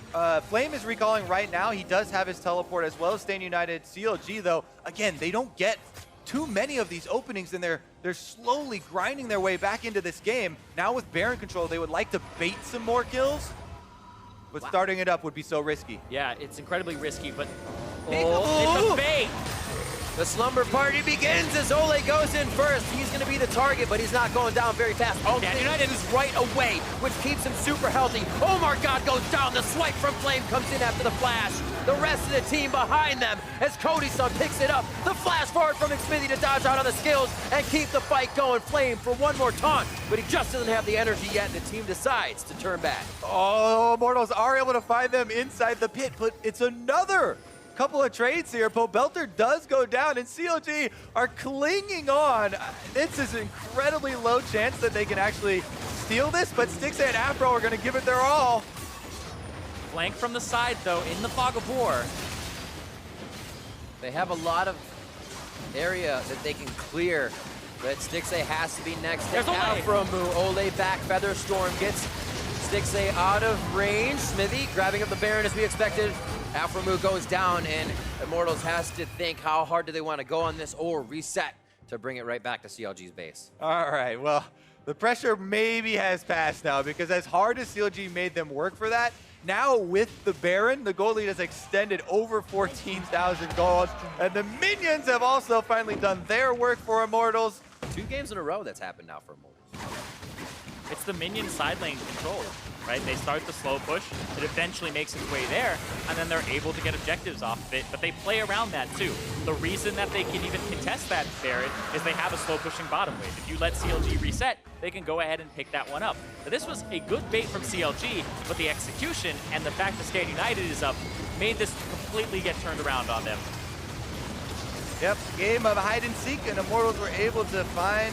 Flame is recalling right now. He does have his teleport as well as Staying United. CLG, though, again, they don't get too many of these openings, and they're slowly grinding their way back into this game. Now with Baron control, they would like to bait some more kills, but starting it up would be so risky. Yeah, it's incredibly risky, but it's a bait. The slumber party begins as Olleh goes in first. He's going to be the target, but he's not going down very fast. United is right away, which keeps him super healthy. OmarGod goes down. The swipe from Flame comes in after the flash. The rest of the team behind them as Cody Sun picks it up. The flash forward from Xmithie to dodge out on the skills and keep the fight going. Flame for one more taunt, but he just doesn't have the energy yet, and the team decides to turn back. Oh, Immortals are able to find them inside the pit, but it's another couple of trades here. Pobelter does go down, and CLG are clinging on. It's an incredibly low chance that they can actually steal this, but Stixxay and Aphro are going to give it their all. Flank from the side, though, in the fog of war. They have a lot of area that they can clear, but Stixxay has to be next. There's Aphromoo, Olleh back, Featherstorm gets Stixxay out of range. Xmithie grabbing up the Baron as we expected. Aphromoo goes down, and Immortals has to think how hard do they want to go on this or reset to bring it right back to CLG's base. All right, well, the pressure maybe has passed now, because as hard as CLG made them work for that, now with the Baron, the gold lead has extended over 14,000 gold, and the minions have also finally done their work for Immortals. 2 games in a row that's happened now for Immortals. It's the minion side lane control, right? They start the slow push, it eventually makes its way there, and then they're able to get objectives off of it, but they play around that too. The reason that they can even contest that Baron is they have a slow pushing bottom wave. If you let CLG reset, they can go ahead and pick that one up. Now, this was a good bait from CLG, but the execution and the fact that Stand United is up made this completely get turned around on them. Yep, game of hide and seek, and Immortals were able to find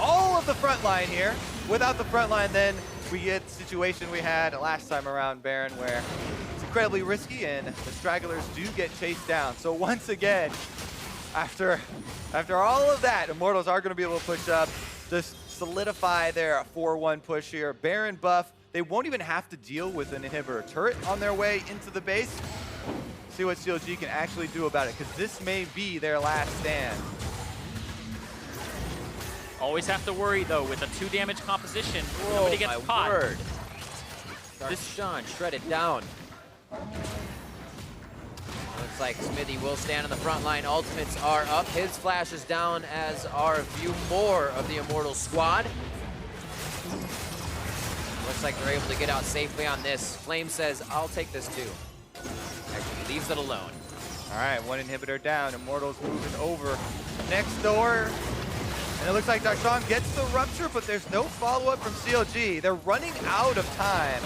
all of the front line here. Without the front line, then we get the situation we had last time around Baron, where it's incredibly risky and the stragglers do get chased down. So once again, after all of that, Immortals are going to be able to push up, just solidify their 4-1 push here. Baron buff, they won't even have to deal with an inhibitor turret on their way into the base. See what CLG can actually do about it, because this may be their last stand. Always have to worry, though, with a 2 damage composition. Nobody gets caught. Word. Darshan shredded down. Looks like Xmithie will stand on the front line. Ultimates are up. His flash is down, as are a few more of the Immortals squad. Looks like they're able to get out safely on this. Flame says, I'll take this too. Actually leaves it alone. All right, 1 inhibitor down. Immortals moving over next door. And it looks like Darshan gets the rupture, but there's no follow-up from CLG. They're running out of time.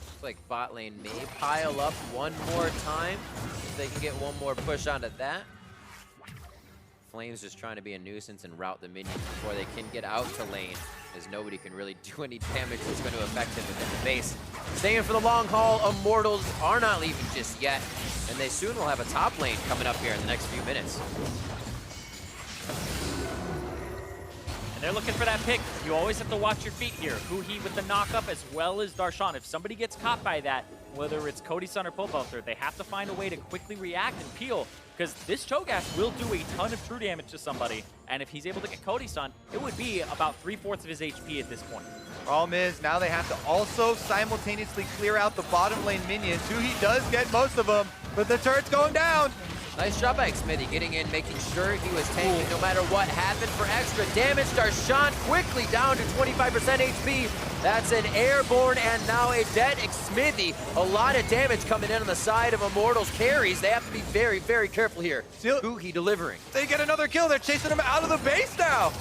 Looks like bot lane may pile up one more time. If they can get one more push onto that. Flame's just trying to be a nuisance and route the minions before they can get out to lane, as nobody can really do any damage that's going to affect him within the base. Staying for the long haul, Immortals are not leaving just yet, and they soon will have a top lane coming up here in the next few minutes. And they're looking for that pick. You always have to watch your feet here. Huhi with the knock-up, as well as Darshan. If somebody gets caught by that, whether it's Cody Sun or Pobelter, they have to find a way to quickly react and peel, because this Cho'Gath will do a ton of true damage to somebody, and if he's able to get Cody Sun, it would be about 3/4 of his HP at this point. Problem is, now they have to also simultaneously clear out the bottom lane minions. Huhi does get most of them, but the turret's going down. Nice job by Xmithie getting in, making sure he was tanking no matter what happened for extra damage. Darshan quickly down to 25% HP. That's an airborne and now a dead Xmithie. A lot of damage coming in on the side of Immortals carries. They have to be very, very careful here. Huhi delivering. They get another kill. They're chasing him out of the base now.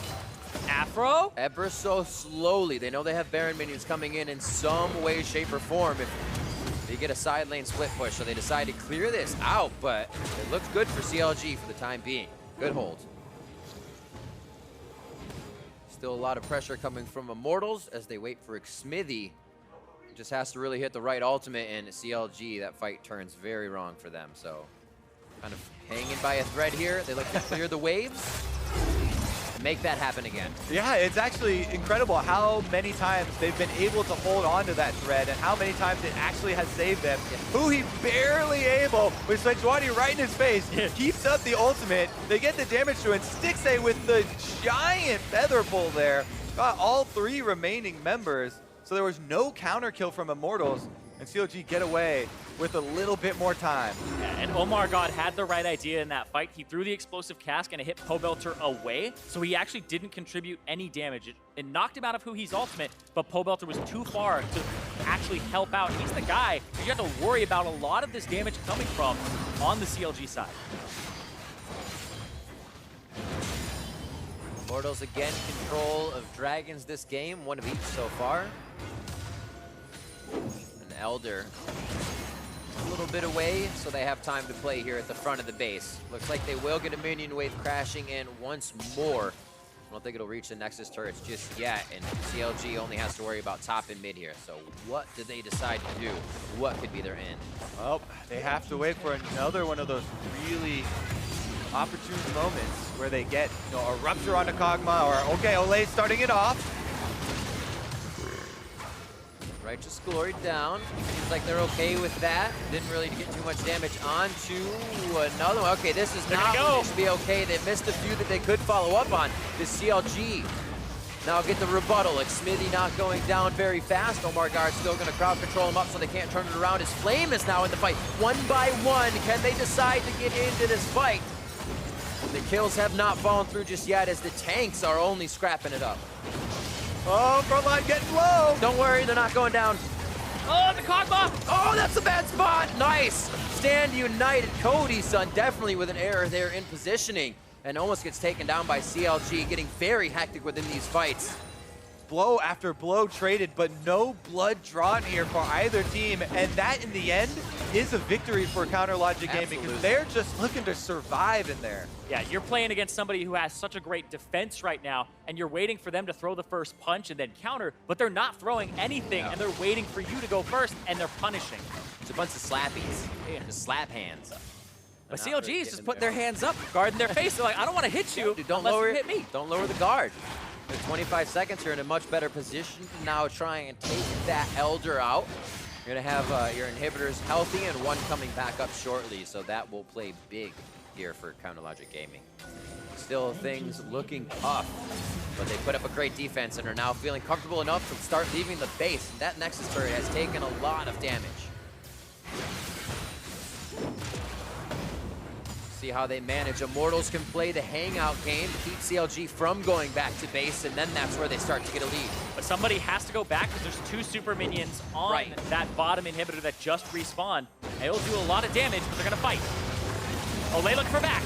Aphro? Ever so slowly. They know they have Baron minions coming in some way, shape, or form. If they get a side lane split push, so they decide to clear this out, but it looks good for CLG for the time being. Good hold. Still a lot of pressure coming from Immortals as they wait for Xmithie. Just has to really hit the right ultimate, and CLG, that fight turns very wrong for them. So kind of hanging by a thread here. They like to clear the waves and make that happen again. Yeah, it's actually incredible how many times they've been able to hold on to that thread and how many times it actually has saved them. Huhi barely able, with Sejuani right in his face, keeps up the ultimate. They get the damage to it. Stixxay with the giant feather pull there. Got all 3 remaining members. So there was no counter kill from Immortals, and CLG get away with a little bit more time. Yeah, and OmarGod had the right idea in that fight. He threw the explosive cask and it hit Pobelter away, so he actually didn't contribute any damage. It knocked him out of Huhi's ultimate, but Pobelter was too far to actually help out. He's the guy you have to worry about a lot of this damage coming from on the CLG side. Immortals again control of dragons this game, 1 of each so far. And Elder a little bit away, so they have time to play here at the front of the base. Looks like they will get a minion wave crashing in once more. I don't think it'll reach the Nexus turrets just yet, and CLG only has to worry about top and mid here. So what do they decide to do? What could be their end? Well, they have to wait for another one of those really opportune moments where they get, you know, a rupture onto Kog'Maw, or okay, Olleh starting it off. Righteous Glory down. Seems like they're okay with that. Didn't really get too much damage onto another one. Okay, this is not going to be okay. They missed a few that they could follow up on. The CLG now get the rebuttal. Xmithie not going down very fast. OmarGod still going to crowd control him up so they can't turn it around. His Flame is now in the fight. One by one, can they decide to get into this fight? The kills have not fallen through just yet as the tanks are only scrapping it up. Oh, front line getting low. Don't worry, they're not going down. Oh, the Kog'Maw! Oh, that's a bad spot. Nice. Stand united. Cody Sun definitely with an error there in positioning and almost gets taken down by CLG, getting very hectic within these fights. Blow after blow traded, but no blood drawn here for either team. And that, in the end, is a victory for Counter Logic Gaming because they're just looking to survive in there. Yeah, you're playing against somebody who has such a great defense right now, and you're waiting for them to throw the first punch and then counter, but they're not throwing anything, and they're waiting for you to go first, and they're punishing. It's a bunch of slappies. Yeah. Just slap hands. But CLG's just put their hands up, guarding their face. They're like, I don't want to hit you. Dude, don't lower, hit me. Don't lower the guard. With 25 seconds, you're in a much better position to now try and take that Elder out. You're going to have your inhibitors healthy and one coming back up shortly, so that will play big here for Counter Logic Gaming. Still things looking tough, but they put up a great defense and are now feeling comfortable enough to start leaving the base. That Nexus turret has taken a lot of damage. See how they manage. Immortals can play the hangout game to keep CLG from going back to base, and then that's where they start to get a lead. But somebody has to go back because there's two super minions on that bottom inhibitor that just respawned. It'll do a lot of damage, but they're going to fight. Olleh look for back.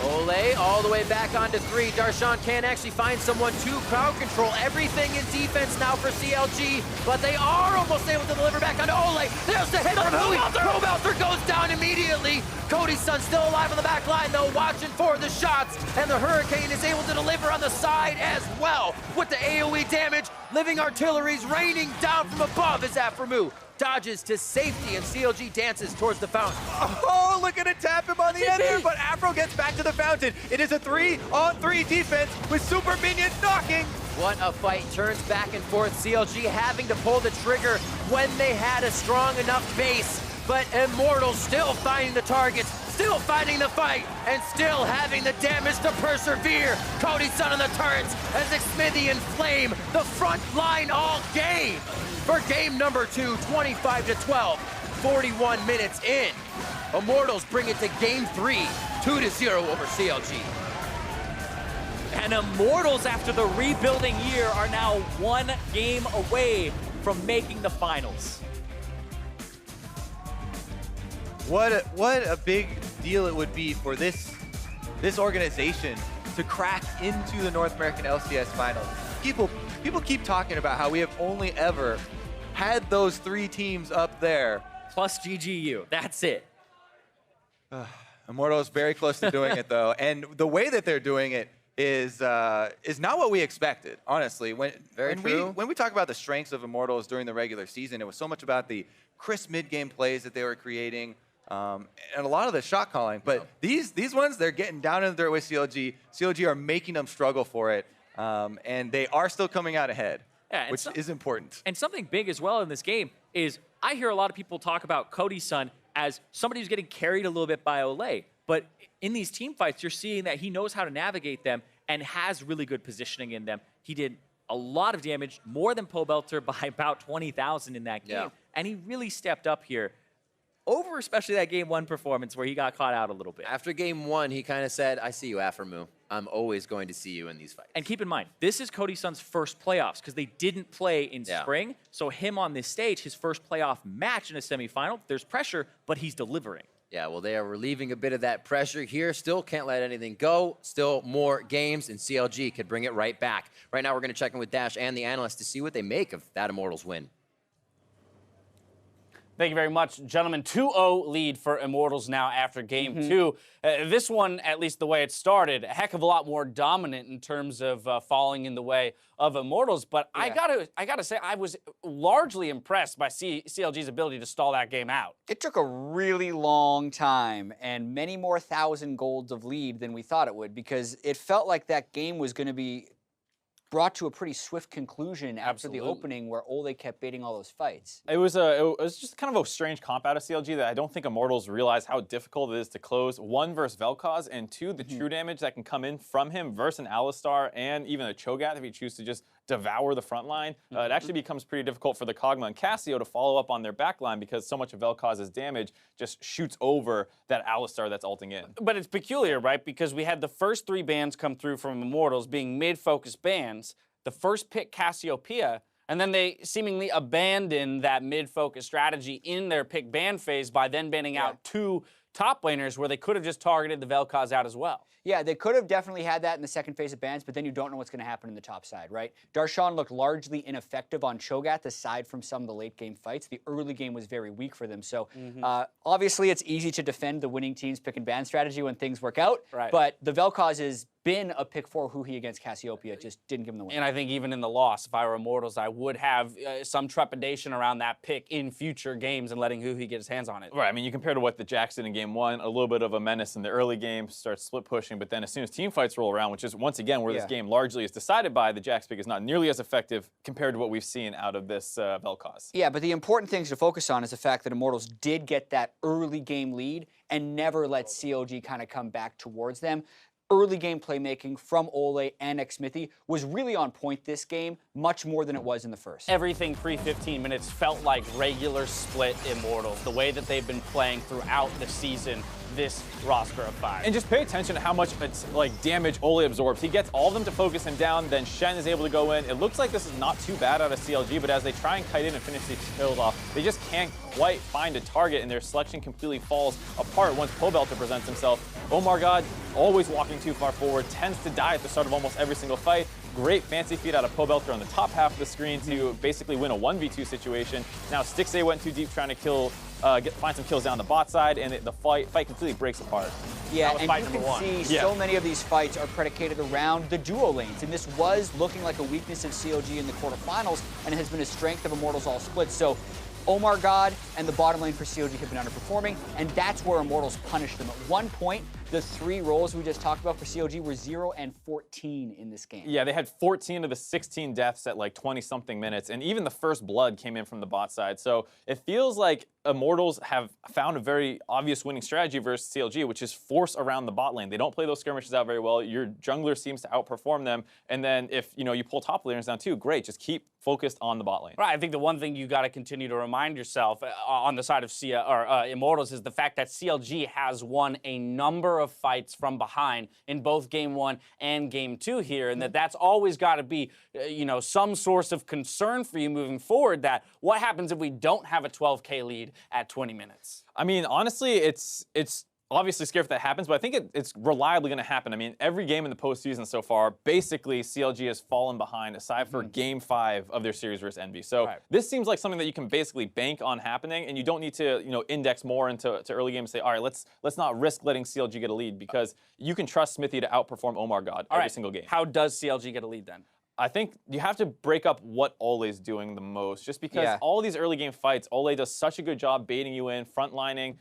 Olleh all the way back onto 3. Darshan can actually find someone to crowd control. Everything in defense now for CLG, but they are almost able to deliver back onto Olleh. There's the hit from Huhi. Pobelter goes down immediately. Cody Sun still alive on the back line, though, watching for the shots, and the Hurricane is able to deliver on the side as well with the AoE damage. Living artillery's raining down from above as Aphromoo dodges to safety, and CLG dances towards the fountain. Oh, look at it tap him on the end there, but Aphro gets back to the fountain. It is a 3-on-3 defense with super minions knocking. What a fight. Turns back and forth. CLG having to pull the trigger when they had a strong enough base, but Immortals still finding the targets, still fighting the fight, and still having the damage to persevere. Cody Sun on the turrets as Xmithie and Flame the front line all game. For game number 2, 25-12, 41 minutes in. Immortals bring it to game 3, 2-0 over CLG. And Immortals, after the rebuilding year, are now 1 game away from making the finals. What a big deal it would be for this organization to crack into the North American LCS finals. People keep talking about how we have only ever had those 3 teams up there. Plus GGU, that's it. Immortals very close to doing it though, and the way that they're doing it is not what we expected, honestly. When we talk about the strengths of Immortals during the regular season, it was so much about the crisp mid-game plays that they were creating, and a lot of the shot calling. But these ones, they're getting down in the dirt with CLG. CLG are making them struggle for it. And they are still coming out ahead, which is important. And something big as well in this game is I hear a lot of people talk about Cody Sun as somebody who's getting carried a little bit by Olleh. But in these team fights, you're seeing that he knows how to navigate them and has really good positioning in them. He did a lot of damage, more than Pobelter by about 20,000 in that game. Yeah. And he really stepped up here over especially that game 1 performance where he got caught out a little bit. After game 1, he kind of said, I see you, Aphromoo. I'm always going to see you in these fights. And keep in mind, this is Cody Sun's first playoffs because they didn't play in spring. So him on this stage, his first playoff match in a semifinal, there's pressure, but he's delivering. Yeah, well, they are relieving a bit of that pressure here. Still can't let anything go. Still more games, and CLG could bring it right back. Right now, we're going to check in with Dash and the analysts to see what they make of that Immortals win. Thank you very much, gentlemen. 2-0 lead for Immortals now after game 2. This one, at least the way it started, a heck of a lot more dominant in terms of falling in the way of Immortals. But I gotta say, I was largely impressed by CLG's ability to stall that game out. It took a really long time and many more 1,000 golds of lead than we thought it would, because it felt like that game was going to be brought to a pretty swift conclusion after the opening, where Olleh kept baiting all those fights. It was just kind of a strange comp out of CLG that I don't think Immortals realize how difficult it is to close. 1 versus vel'koz, and 2, the true damage that can come in from him versus an Alistar and even a Cho'Gath if he chooses to just devour the front line. It actually becomes pretty difficult for the Kog'Maw and Cassio to follow up on their back line, because so much of vel'koz's damage just shoots over that Alistar that's ulting in. But it's peculiar, right? Because we had the first 3 bans come through from Immortals being mid-focus bans. The first pick, Cassiopeia, and then they seemingly abandoned that mid-focus strategy in their pick ban phase by then banning out 2 top laners, where they could have just targeted the vel'koz out as well. Yeah, they could have definitely had that in the second phase of bans, but then you don't know what's going to happen in the top side, right? Darshan looked largely ineffective on Cho'Gath, aside from some of the late game fights. The early game was very weak for them. So obviously it's easy to defend the winning team's pick and ban strategy when things work out, but the vel'koz has been a pick 4 Huhi against Cassiopeia, just didn't give him the win. And I think even in the loss, if I were Immortals, I would have some trepidation around that pick in future games and letting Huhi get his hands on it. Right, I mean, you compare to what the Jacks did in game 1, a little bit of a menace in the early game, starts split pushing, but then as soon as team fights roll around, which is once again where this game largely is decided by, the Jacks pick is not nearly as effective compared to what we've seen out of this vel'koz. Yeah, but the important things to focus on is the fact that Immortals did get that early game lead and never let CLG kind of come back towards them. Early game playmaking from Olleh and Xmithie was really on point this game, much more than it was in the first. Everything pre-15 minutes felt like regular split Immortals, the way that they've been playing throughout the season, this roster of 5. And just pay attention to how much damage Olleh absorbs. He gets all of them to focus him down, then Shen is able to go in. It looks like this is not too bad out of CLG, but as they try and kite in and finish these kills off, they just can't quite find a target, and their selection completely falls apart once Pobelter presents himself. OmarGod, always walking too far forward, tends to die at the start of almost every single fight. Great fancy feed out of Pobelter on the top half of the screen to basically win a 1v2 situation. Now Stixxay went too deep trying to kill, find some kills down the bot side, and the fight completely breaks apart. Yeah, and you can see so many of these fights are predicated around the duo lanes, and this was looking like a weakness of CLG in the quarterfinals, and it has been a strength of Immortals all split. So OmarGod and the bottom lane for CLG have been underperforming, and that's where Immortals punished them. At one point, the 3 roles we just talked about for CLG were 0 and 14 in this game. Yeah, they had 14 of the 16 deaths at like 20-something minutes, and even the first blood came in from the bot side. So it feels like Immortals have found a very obvious winning strategy versus CLG, which is force around the bot lane. They don't play those skirmishes out very well. Your jungler seems to outperform them, and then if you pull top laners down too, great. Just keep focused on the bot lane. Right. I think the one thing you got to continue to remind yourself on the side of Immortals is the fact that CLG has won a number of fights from behind in both game 1 and game 2 here, and that's always got to be some source of concern for you moving forward. That what happens if we don't have a 12K lead at 20 minutes? I mean, honestly, it's obviously scary if that happens, but I think it's reliably going to happen. I mean, every game in the postseason so far, basically CLG has fallen behind, aside for game 5 of their series versus Envy. So this seems like something that you can basically bank on happening, and you don't need to index more into early games and say, all right, let's not risk letting CLG get a lead, because you can trust Xmithie to outperform OmarGod every single game. How does CLG get a lead then? I think you have to break up what Olleh's doing the most, just because all these early game fights, Olleh does such a good job baiting you in, frontlining.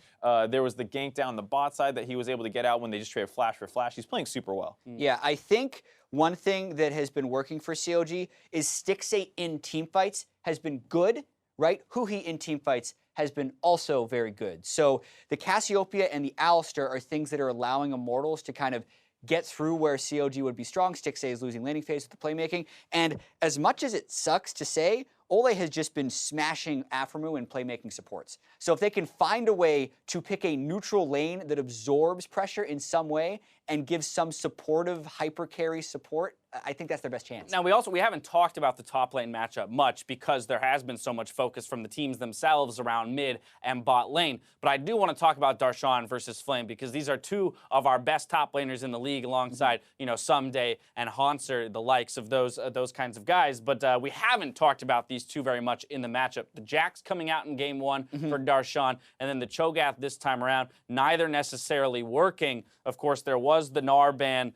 There was the gank down the bot side that he was able to get out when they just traded flash for flash. He's playing super well. Yeah, I think one thing that has been working for CLG is Stixxay in teamfights has been good, right? Huhi in teamfights has been also very good. So the Cassiopeia and the Alistar are things that are allowing Immortals to kind of get through where CLG would be strong. Stixxay is losing laning phase with the playmaking. And as much as it sucks to say, Olleh has just been smashing Aphromoo in playmaking supports. So if they can find a way to pick a neutral lane that absorbs pressure in some way and give some supportive hyper carry support, I think that's their best chance. Now, we haven't talked about the top lane matchup much because there has been so much focus from the teams themselves around mid and bot lane. But I do want to talk about Darshan versus Flame because these are two of our best top laners in the league alongside, you know, Someday and Haunter, the likes of those kinds of guys. But we haven't talked about these two very much in the matchup. The Jax coming out in game one for Darshan, and then the Cho'Gath this time around, neither necessarily working. Of course, there was the Gnar ban,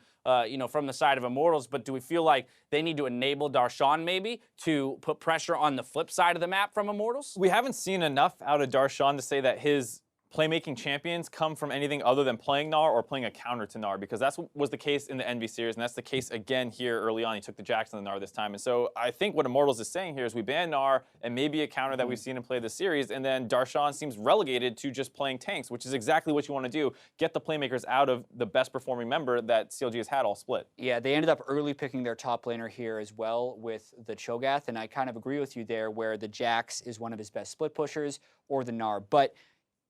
you know, from the side of Immortals, but do we feel like they need to enable Darshan maybe to put pressure on the flip side of the map from Immortals? We haven't seen enough out of Darshan to say that his playmaking champions come from anything other than playing Gnar or playing a counter to Gnar, because that's what was the case in the Envy series, and that's the case again here early on. He took the Jax on the Gnar this time. And so I think what Immortals is saying here is we ban Gnar and maybe a counter that we've seen him play this series, and then Darshan seems relegated to just playing tanks, which is exactly what you want to do. Get the playmakers out of the best performing member that CLG has had all split. Yeah, they ended up early picking their top laner here as well with the Cho'Gath, and I kind of agree with you there where the Jax is one of his best split pushers or the Gnar. But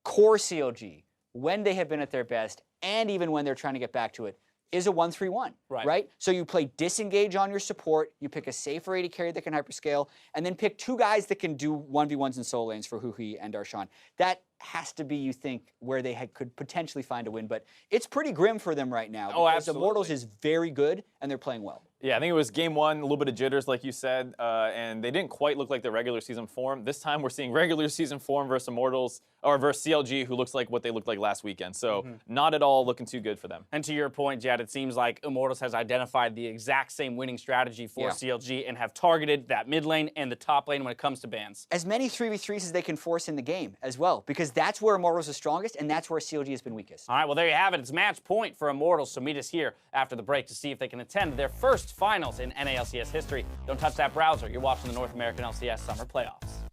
core CLG, when they have been at their best, and even when they're trying to get back to it, is a 1-3-1, right? So you play disengage on your support, you pick a safer AD carry that can hyperscale, and then pick two guys that can do 1v1s in solo lanes for Huhi and Darshan. That has to be, you think, where they could potentially find a win, but it's pretty grim for them right now. Oh, because absolutely. Immortals is very good, and they're playing well. Yeah, I think it was game one, a little bit of jitters, like you said, and they didn't quite look like the regular season form. This time we're seeing regular season form versus Immortals, or versus CLG, who looks like what they looked like last weekend. So not at all looking too good for them. And to your point, Jad, it seems like Immortals has identified the exact same winning strategy for CLG and have targeted that mid lane and the top lane when it comes to bans. As many 3v3s as they can force in the game as well, because that's where Immortals is strongest, and that's where CLG has been weakest. All right, well, there you have it. It's match point for Immortals, so meet us here after the break to see if they can attend their first finals in NA LCS history. Don't touch that browser. You're watching the North American LCS Summer Playoffs.